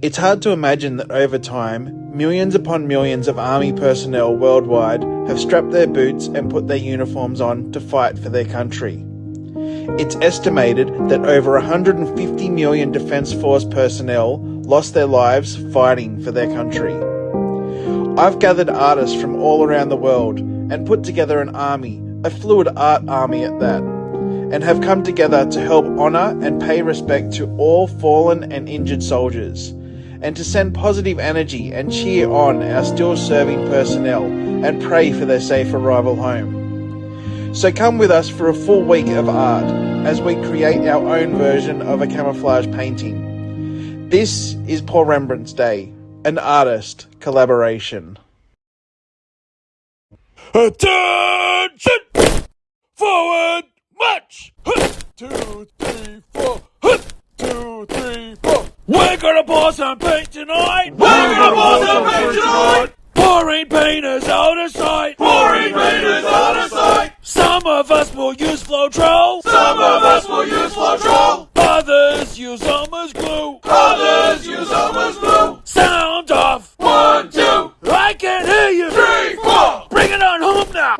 It's hard to imagine that over time, millions upon millions of army personnel worldwide have strapped their boots and put their uniforms on to fight for their country. It's estimated that over 150 million Defence Force personnel lost their lives fighting for their country. I've gathered artists from all around the world and put together an army, a fluid art army at that, and have come together to help honour and pay respect to all fallen and injured soldiers, and to send positive energy and cheer on our still serving personnel and pray for their safe arrival home. So come with us for a full week of art as we create our own version of a camouflage painting. This is Pourembrance Day, an artist collaboration. Attention! Forward march! 2, 3, 4. 2, 3, 4. We're gonna pour some paint tonight! We're gonna pour some paint tonight! Pouring painters out of sight! Pouring painters out of sight! Some of us will use Floetrol! Some of us will use Floetrol! Others use Elmer's glue! Others use Elmer's glue! Sound off! 1, 2! I can hear you! 3, 4! Bring it on home now!